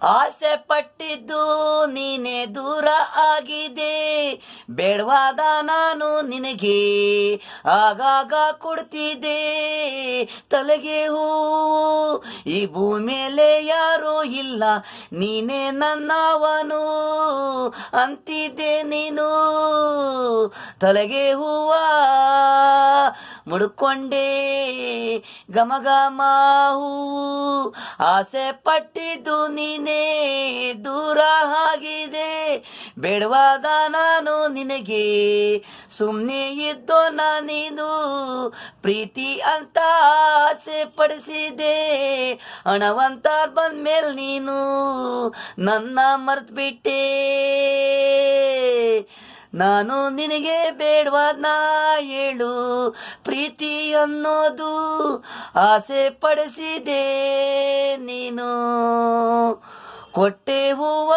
ಆಸೆ ಪಟ್ಟಿದ್ದು ನೀನೇ ದೂರ ಆಗಿದೆ. ಬೇಡವಾದ ನಾನು ನಿನಗೆ ಆಗಾಗ ಕೊಡ್ತಿದ್ದೆ ತಲೆಗೆ ಹೂ. ಈ ಭೂಮಿಯಲ್ಲಿ ಯಾರೂ ಇಲ್ಲ, ನೀನೇ ನನ್ನವನು ಅಂತಿದ್ದೆ ನೀನು. ತಲೆಗೆ ಹೂವ ಮುಡ್ಕೊಂಡೆ ಘಮ ಘಮ ಹೂವು. ಆಸೆ ಪಟ್ಟಿದ್ದು ನೀನೇ ದೂರ ಆಗಿದೆ. ಬೇಡವಾದ ನಾನು ನಿನಗೆ ಸುಮ್ಮನೆ ಇದ್ದೋ ನೀನು. ಪ್ರೀತಿ ಅಂತ ಆಸೆ ಪಡಿಸಿದೆ, ಹಣವಂತ ಬಂದ್ಮೇಲೆ ನೀನು ನನ್ನ ಮರ್ತು ಬಿಟ್ಟೆ. ನಾನು ನಿನಗೆ ಬೇಡವಾದ್ನ ಹೇಳು, ಪ್ರೀತಿ ಅನ್ನೋದು ಆಸೆ ಪಡಿಸಿದೆ ನೀನು. ಕೊಟ್ಟೆ ಹೂವ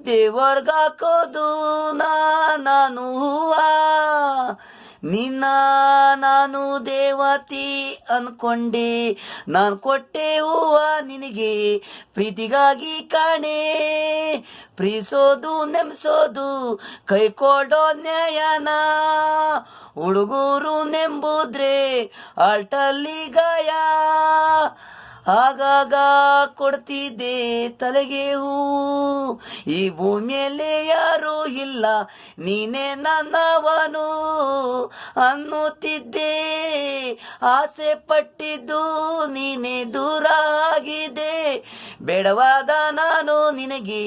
ದೇವರ್ಗಾಕೋದು ನಾನು ಹೂವ. ನಿನ್ನ ನಾನು ದೇವತಿ ಅನ್ಕೊಂಡೆ, ನಾನು ಕೊಟ್ಟೆ ಹೂವ ನಿನಗೆ ಪ್ರೀತಿಗಾಗಿ ಕಾಣೆ. ಪ್ರೀಸೋದು ನೆಮ್ಸೋದು ಕೈ ಕೊಡೋ ನ್ಯಾಯನ, ಹುಡುಗರು ನೆಂಬುದ್ರೆ ಆಲ್ಟಲ್ಲಿ ಗಾಯ. ಆಗಾಗ ಕೊಡ್ತಿದ್ದೆ ತಲೆಗೆ ಹೂ. ಈ ಭೂಮಿಯಲ್ಲಿ ಯಾರೂ ಇಲ್ಲ, ನೀನೇ ನನ್ನವನು ಅನ್ನುತ್ತಿದ್ದೆ. ಆಸೆ ಪಟ್ಟಿದ್ದು ನೀನೇ ದೂರ ಆಗಿದೆ. ಬೇಡವಾದ ನಾನು ನಿನಗೆ